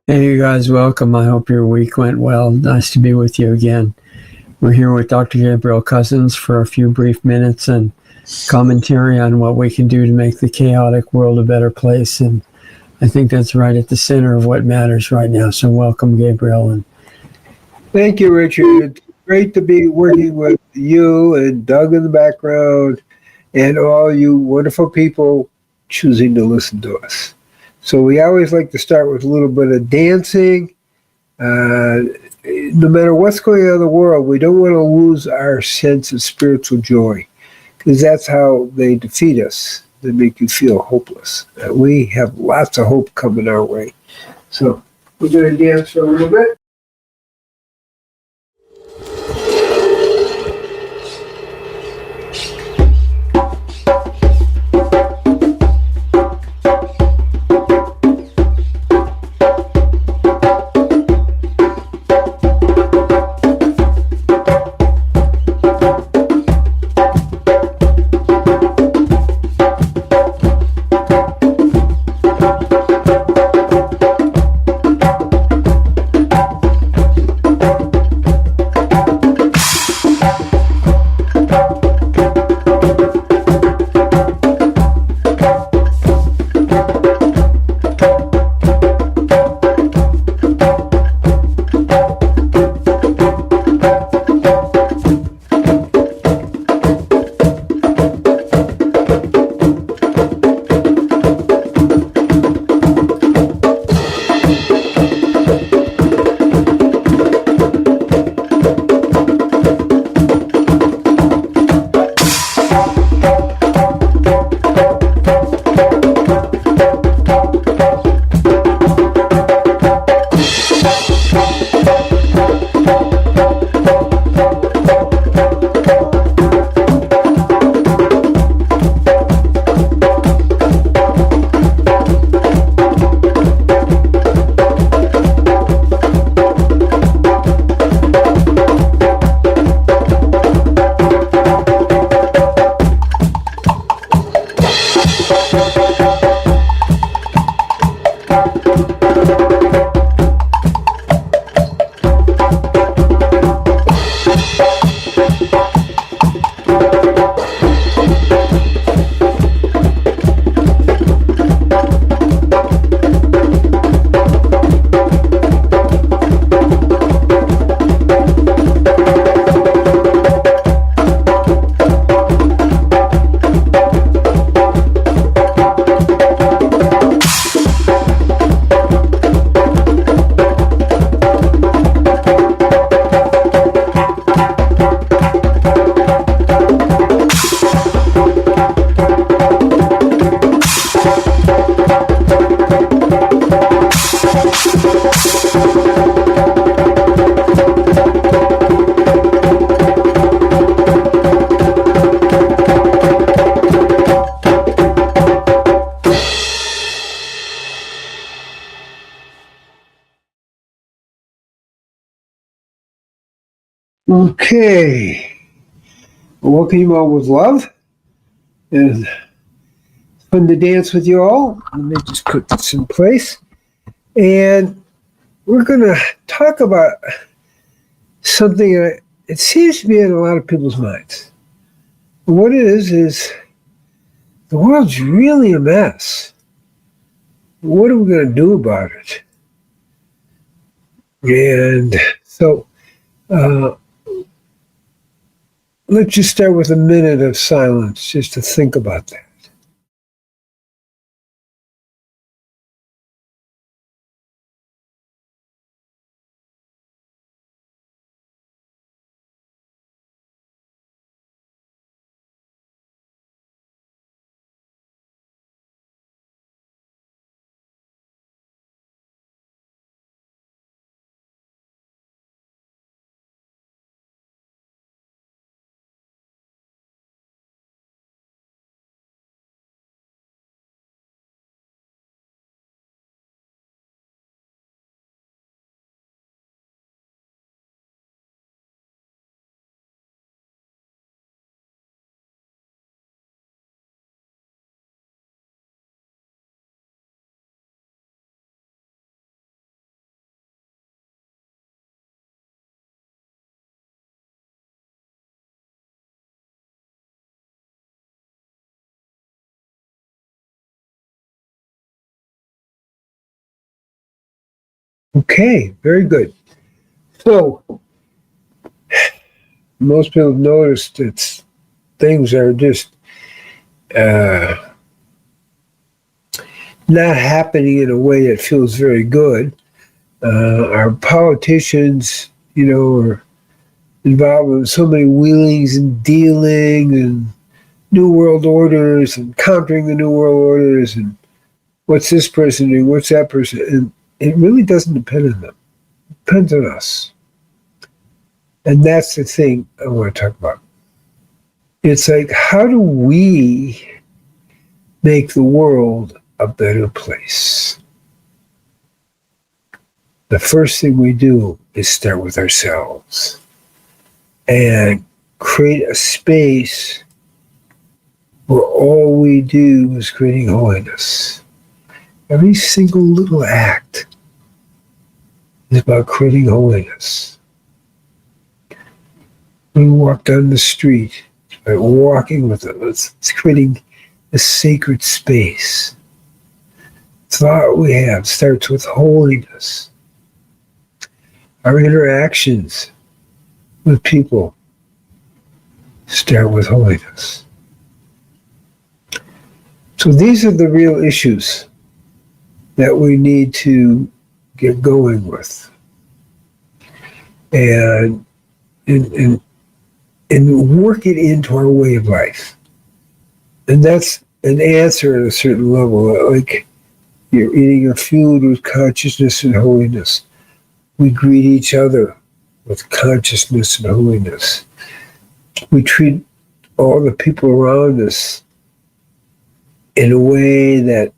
Hey, you guys, welcome. I hope your week went well. Nice to be with you again. We're here with Dr. Gabriel Cousens for a few brief minutes and commentary on what we can do to make the chaotic world a better place. And I think that's right at the center of what matters right now. So, welcome, Gabriel. And Thank you, Richard. It's great to be working with you and Doug in the background and all you wonderful people choosing to listen to us. So we always like to start with a little bit of dancing. No matter what's going on in the world, we don't want to lose our sense of spiritual joy because that's how they defeat us. They make you feel hopeless. We have lots of hope coming our way. So we're going to dance for a little bit. Okay. Welcome you all with love. And it's fun to dance with you all. Let me just put this in place. And we're going to talk about something that it seems to be in a lot of people's minds. And what it is the world's really a mess. What are we going to do about it? And so uh, let's just start with a minute of silence just to think about that. Okay, very good. So, most people have noticed that things are just not happening in a way that feels very good. Our politicians, are involved in so many wheelings and dealing and new world orders and countering the new world orders and what's this person doing, what's that person, and it really doesn't depend on them. It depends on us. And that's the thing I want to talk about. It's like, how do we make the world a better place? The first thing we do is start with ourselves and create a space where all we do is creating holiness. Every single little act is about creating holiness. When we walk down the street, by walking with us, it's creating a sacred space. Thought we have starts with holiness. Our interactions with people start with holiness. So these are the real issues that we need to get going with. And work it into our way of life. And that's an answer at a certain level. Like, you're eating your food with consciousness and holiness. We greet each other with consciousness and holiness. We treat all the people around us in a way that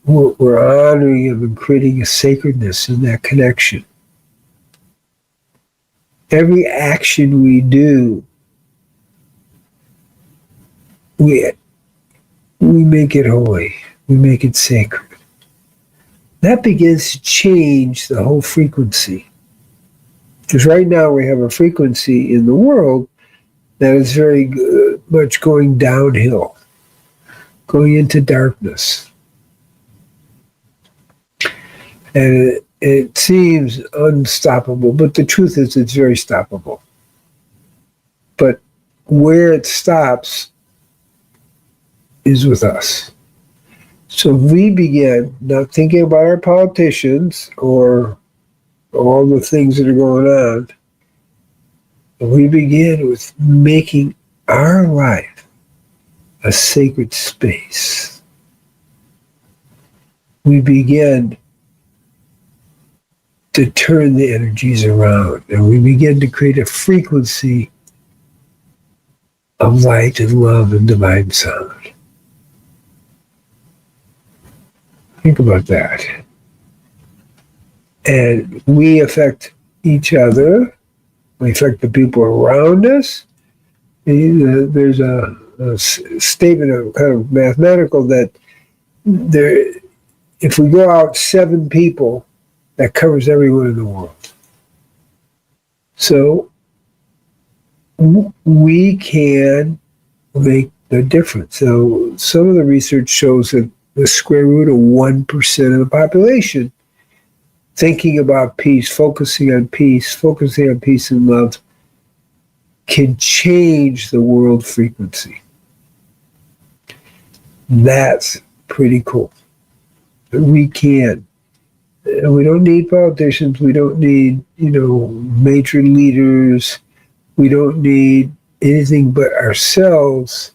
we're honoring them and creating a sacredness in that connection. Every action we do, we make it holy. We make it sacred. That begins to change the whole frequency. Because right now we have a frequency in the world that is very much going downhill, going into darkness. And it seems unstoppable, but the truth is it's very stoppable. But where it stops is with us. So we begin not thinking about our politicians or all the things that are going on. We begin with making our life a sacred space. We begin to turn the energies around, and we begin to create a frequency of light and love and divine sound. Think about that. And we affect each other. We affect the people around us. There's a statement of kind of mathematical that if we go out 7 people, that covers everyone in the world. So we can make the difference. So some of the research shows that the square root of 1% of the population thinking about peace, focusing on peace and love can change the world frequency. That's pretty cool. We can. We don't need politicians. We don't need, major leaders. We don't need anything but ourselves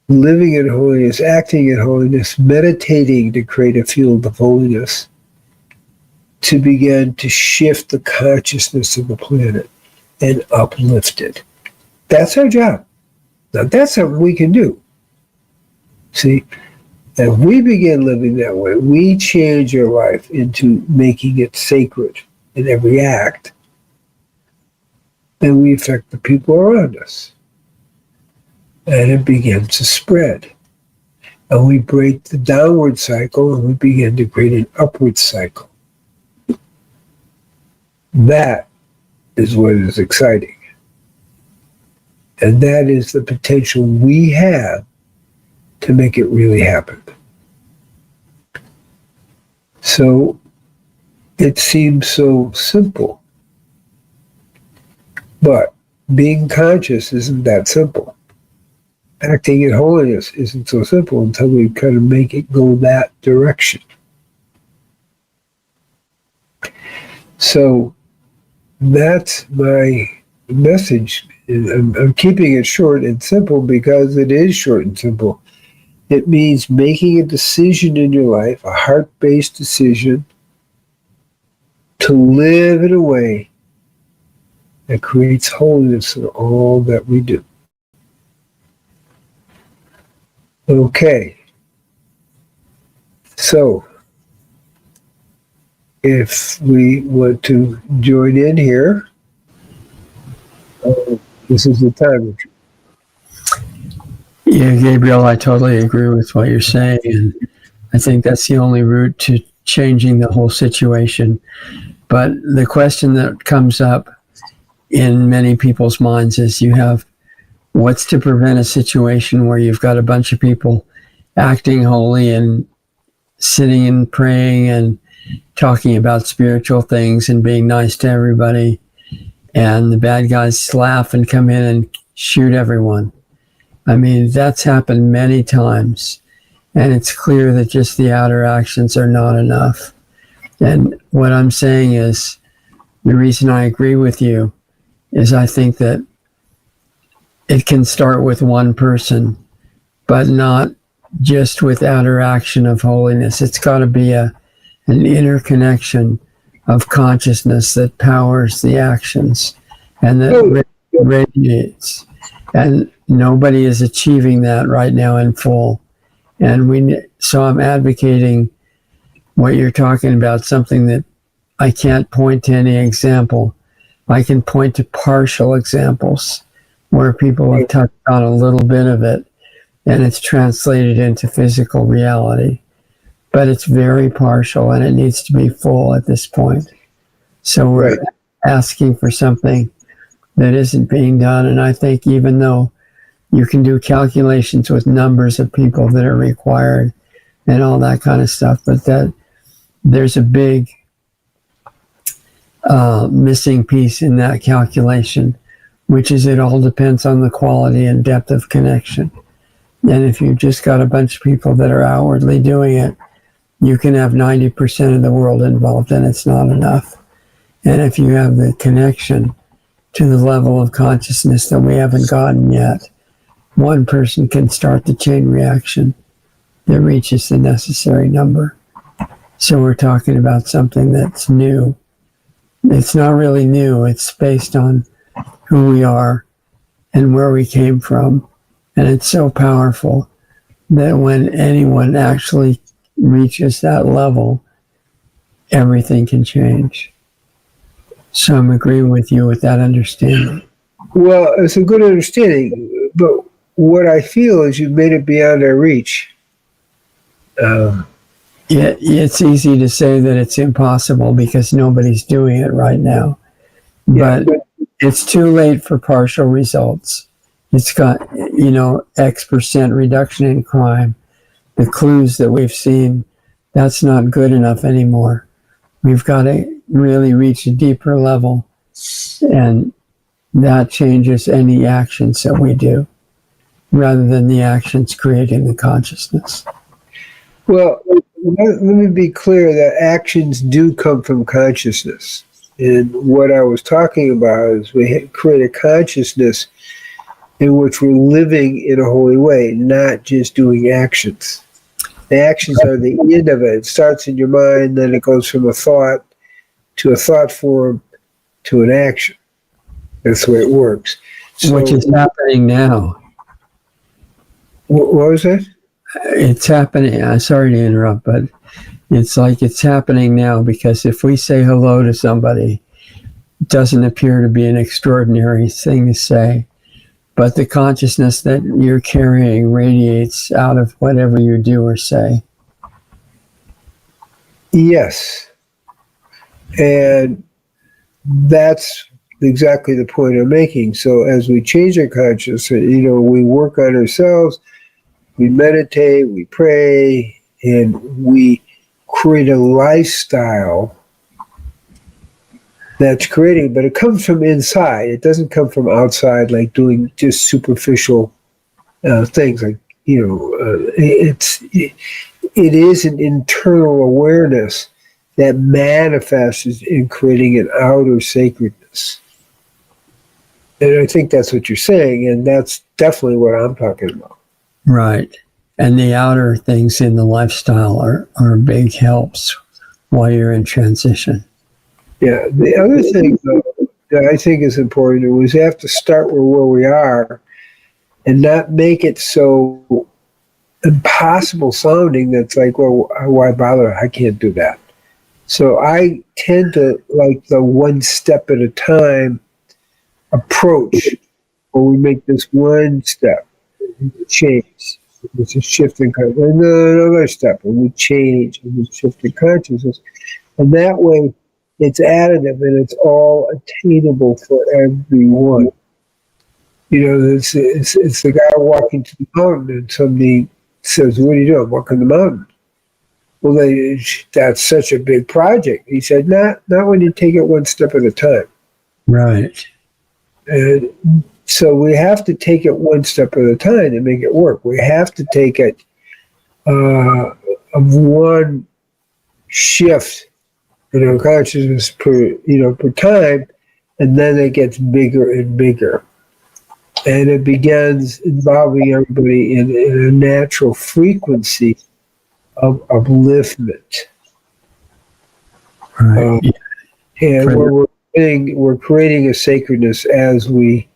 living in holiness, acting in holiness, meditating to create a field of holiness, to begin to shift the consciousness of the planet and uplift it. That's our job. Now, that's something we can do. See, if we begin living that way, we change our life into making it sacred in every act, then we affect the people around us. And it begins to spread. And we break the downward cycle and we begin to create an upward cycle. That is what is exciting. And that is the potential we have to make it really happen. So it seems so simple. But being conscious isn't that simple. Acting in holiness isn't so simple until we kind of make it go that direction. So that's my message. I'm keeping it short and simple because it is short and simple. It means making a decision in your life, a heart-based decision, to live in a way that creates holiness in all that we do. Okay. So, if we want to join in here, this is the time. Yeah, Gabriel, I totally agree with what you're saying. And I think that's the only route to changing the whole situation. But the question that comes up in many people's minds is what's to prevent a situation where you've got a bunch of people acting holy and sitting and praying and talking about spiritual things and being nice to everybody, and the bad guys laugh and come in and shoot everyone. I mean, that's happened many times, and it's clear that just the outer actions are not enough. And what I'm saying is, the reason I agree with you is I think that it can start with one person, but not just with outer action of holiness. It's got to be an interconnection of consciousness that powers the actions and that radiates. And nobody is achieving that right now in full. And so I'm advocating what you're talking about, something that I can't point to any example. I can point to partial examples where people have touched on a little bit of it and it's translated into physical reality. But it's very partial and it needs to be full at this point. So we're asking for something that isn't being done. And I think even though you can do calculations with numbers of people that are required and all that kind of stuff, but that there's a big missing piece in that calculation, which is it all depends on the quality and depth of connection. And if you've just got a bunch of people that are outwardly doing it, you can have 90% of the world involved and it's not enough. And if you have the connection to the level of consciousness that we haven't gotten yet, one person can start the chain reaction that reaches the necessary number. So we're talking about something that's new. It's not really new. It's based on who we are and where we came from. And it's so powerful that when anyone actually reaches that level, everything can change. So I'm agreeing with you with that understanding. Well, it's a good understanding, but what I feel is you've made it beyond our reach. It's easy to say that it's impossible because nobody's doing it right now. But it's too late for partial results. It's got, X% reduction in crime. The clues that we've seen, that's not good enough anymore. We've got to really reach a deeper level, and that changes any actions that we do, rather than the actions creating the consciousness. Well, let me be clear that actions do come from consciousness. And what I was talking about is we create a consciousness in which we're living in a holy way, not just doing actions. The actions are the end of it. It starts in your mind, then it goes from a thought to a thought form to an action. That's the way it works. So, which is happening now. What was that? It's happening. I'm sorry to interrupt, but it's like it's happening now, because if we say hello to somebody, it doesn't appear to be an extraordinary thing to say. But the consciousness that you're carrying radiates out of whatever you do or say. Yes. And that's exactly the point I'm making. So as we change our consciousness, we work on ourselves, we meditate, we pray, and we create a lifestyle that's creating, but it comes from inside. It doesn't come from outside, like doing just superficial things. Like, it is an internal awareness that manifests in creating an outer sacredness. And I think that's what you're saying, and that's definitely what I'm talking about. Right. And the outer things in the lifestyle are big helps while you're in transition. Yeah. The other thing, though, that I think is important is we have to start with where we are and not make it so impossible sounding that's like, well, why bother? I can't do that. So I tend to like the one step at a time approach, where we make this one step, change. It's a shift in consciousness. And another step, and we change, and we shift in consciousness. And that way, it's additive and it's all attainable for everyone. It's the guy walking to the mountain, and somebody says, "What are you doing?" "I'm walking the mountain." "Well, that's such a big project." He said, not when you take it one step at a time. Right. And so we have to take it one step at a time to make it work. We have to take it of one shift in our consciousness per time, and then it gets bigger and bigger. And it begins involving everybody in a natural frequency of upliftment. Right. And we're creating a sacredness as we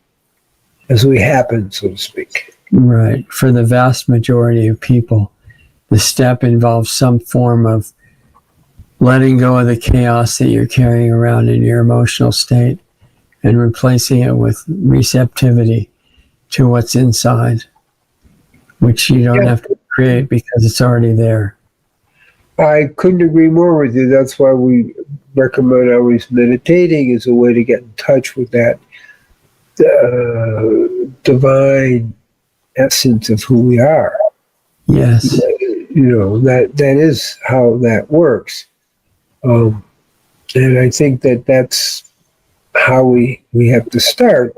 happen, so to speak. Right. For the vast majority of people, the step involves some form of letting go of the chaos that you're carrying around in your emotional state and replacing it with receptivity to what's inside, which you don't have to create because it's already there. I couldn't agree more with you. That's why we recommend always meditating as a way to get in touch with that divine essence of who we are. Yes. That is how that works. And I think that's how we have to start.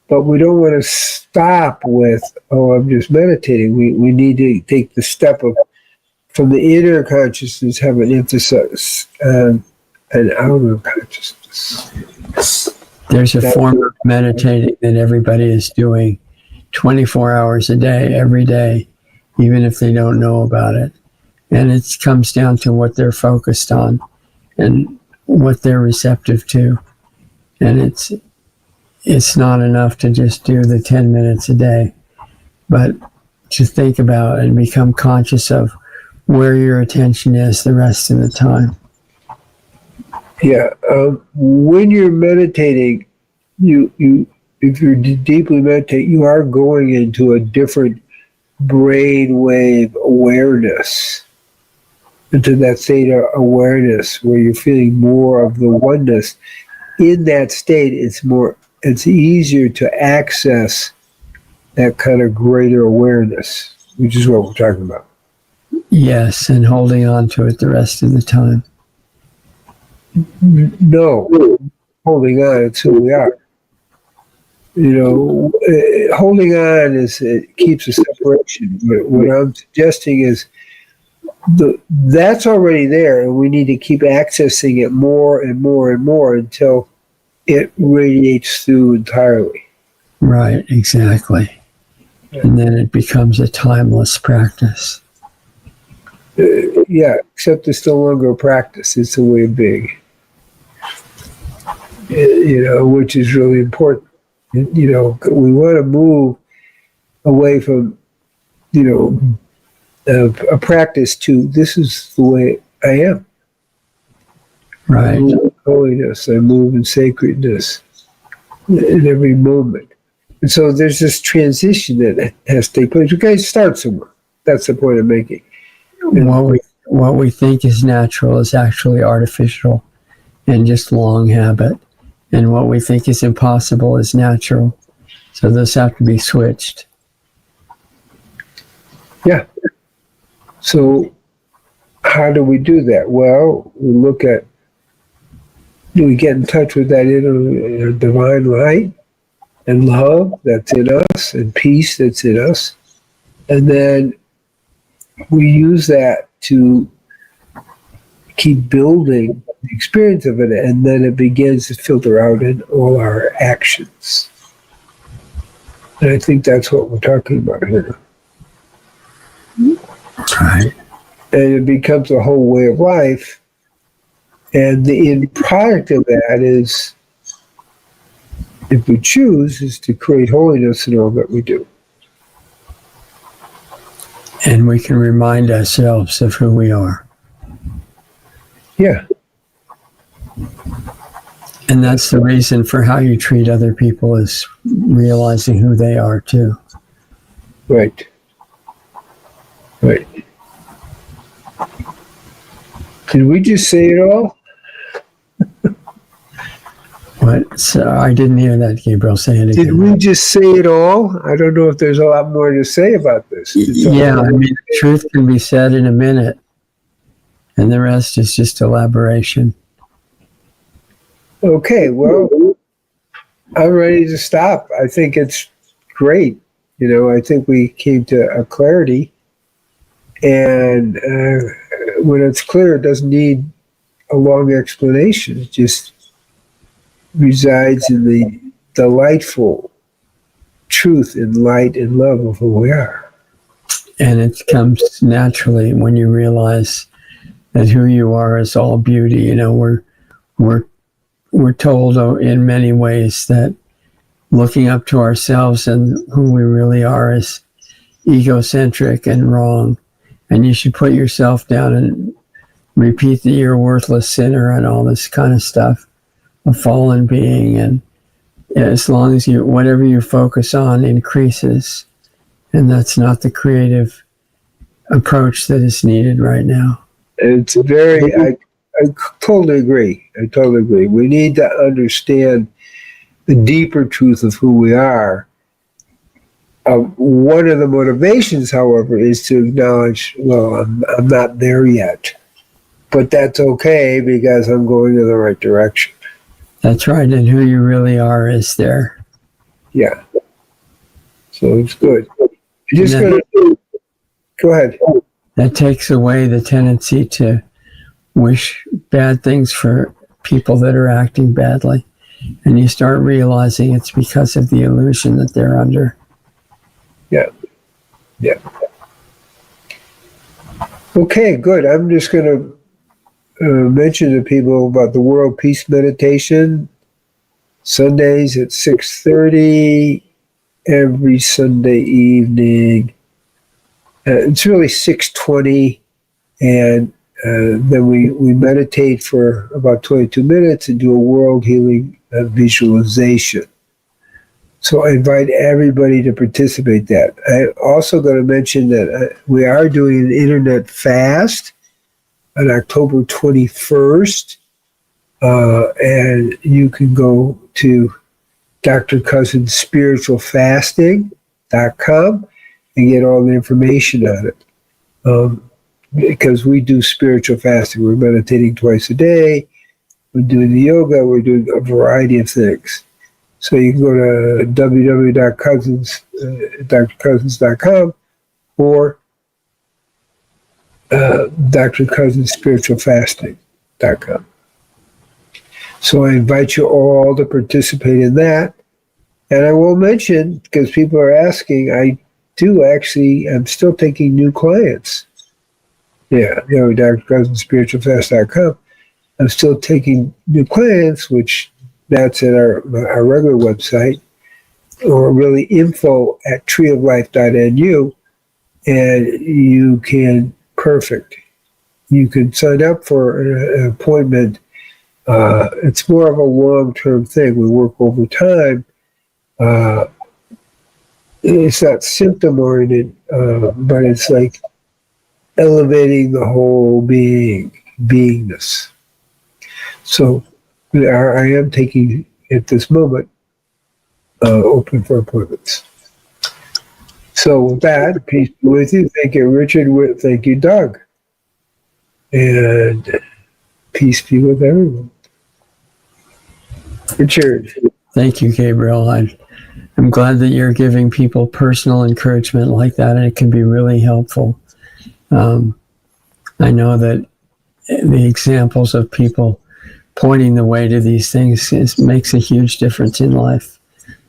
But we don't want to stop with, I'm just meditating. We need to take the step of, from the inner consciousness, have an emphasis on an outer consciousness. There's a form of meditating that everybody is doing 24 hours a day, every day, even if they don't know about it. And it comes down to what they're focused on and what they're receptive to. And it's not enough to just do the 10 minutes a day, but to think about and become conscious of where your attention is the rest of the time. Yeah. When you're meditating, if you're deeply meditating, you are going into a different brainwave awareness, into that theta awareness where you're feeling more of the oneness. In that state, it's easier to access that kind of greater awareness, which is what we're talking about. Yes, and holding on to it the rest of the time. No, holding on, it's who we are. Holding on it keeps a separation. What I'm suggesting is that's already there, and we need to keep accessing it more and more and more until it radiates through entirely. Right, exactly. And then it becomes a timeless practice. Except it's no longer a practice. It's a way of being. Which is really important. We want to move away from, a practice to this is the way I am. Right. I move in holiness. I move in sacredness in every moment. And so there's this transition that has to take place. We got to start somewhere. That's the point I'm making. What we think is natural is actually artificial and just long habit. And what we think is impossible is natural. So those have to be switched. Yeah. So how do we do that? Well, we get in touch with that inner divine light and love that's in us and peace that's in us. And then we use that to keep building the experience of it, and then it begins to filter out in all our actions. And I think that's what we're talking about here. Right. And it becomes a whole way of life. And the end product of that is, if we choose, is to create holiness in all that we do. And we can remind ourselves of who we are. Yeah. And that's the reason for how you treat other people, is realizing who they are too. Right. Right. Did we just say it all? What? So I didn't hear that, Gabriel. Say it again. Did we just say it all? I don't know if there's a lot more to say about this. Yeah, I mean, the truth can be said in a minute, and the rest is just elaboration. Okay, well, I'm ready to stop. I think it's great. I think we came to a clarity, and when it's clear, it doesn't need a long explanation. It just resides in the delightful truth and light and love of who we are. And it comes naturally when you realize that who you are is all beauty. We're told in many ways that looking up to ourselves and who we really are is egocentric and wrong. And you should put yourself down and repeat that you're a worthless sinner and all this kind of stuff, a fallen being. And as long as whatever you focus on increases, and that's not the creative approach that is needed right now. It's I totally agree. We need to understand the deeper truth of who we are. One of the motivations, however, is to acknowledge, well, I'm not there yet, but that's okay because I'm going in the right direction. That's right, and who you really are is there. Yeah. So it's good. You're just going to go ahead. That takes away the tendency to wish bad things for people that are acting badly. And you start realizing it's because of the illusion that they're under. Yeah. Yeah. Okay, good. I'm just going to mention to people about the World Peace Meditation, Sundays at 6:30, every Sunday evening. It's really 6:20, and then we meditate for about 22 minutes and do a world healing visualization. So I invite everybody to participate in that. I'm also going to mention that we are doing an internet fast on October 21st, and you can go to Dr. Cousens spiritualfasting.com and get all the information on it. Because we do spiritual fasting. We're meditating twice a day. We're doing the yoga. We're doing a variety of things. So you can go to drcousens.com or Dr. Cousens spiritualfasting.com. So I invite you all to participate in that. And I will mention, because people are asking, I'm still taking new clients. Yeah, Dr. Cousens spiritualfast.com. I'm still taking new clients, which that's at our regular website, or really info@treeoflife.nu, and you can sign up for an appointment. It's more of a long-term thing. We work over time. It's not symptom-oriented, but it's like elevating the whole beingness. So I am taking, at this moment, open for appointments. So with that, peace be with you. Thank you, Richard. Thank you, Doug. And peace be with everyone. Richard. Thank you, Gabriel. I'm glad that you're giving people personal encouragement like that, and it can be really helpful. I know that the examples of people pointing the way to these things makes a huge difference in life.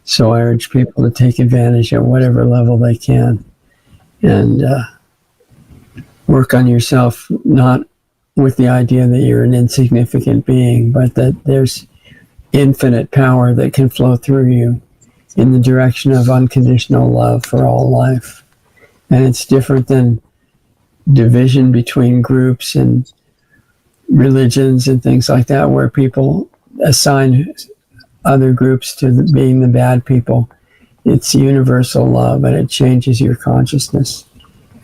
So I urge people to take advantage at whatever level they can and work on yourself, not with the idea that you're an insignificant being, but that there's infinite power that can flow through you in the direction of unconditional love for all life. And it's different than division between groups and religions and things like that, where people assign other groups to being the bad people. It's universal love, and it changes your consciousness,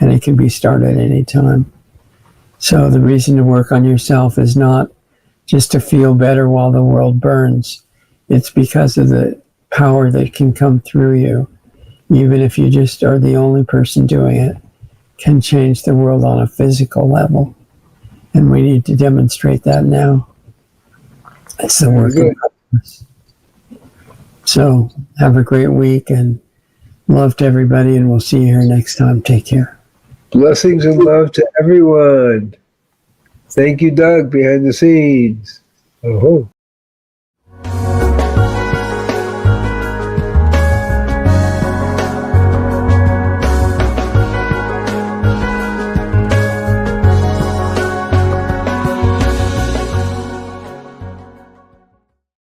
and it can be started any time. So the reason to work on yourself is not just to feel better while the world burns. It's because of the power that can come through you, even if you just are the only person doing it, can change the world on a physical level. And we need to demonstrate that now. It's the work of us. So have a great week and love to everybody, and we'll see you here next time. Take care. Blessings and love to everyone. Thank you, Doug, behind the scenes. Oh.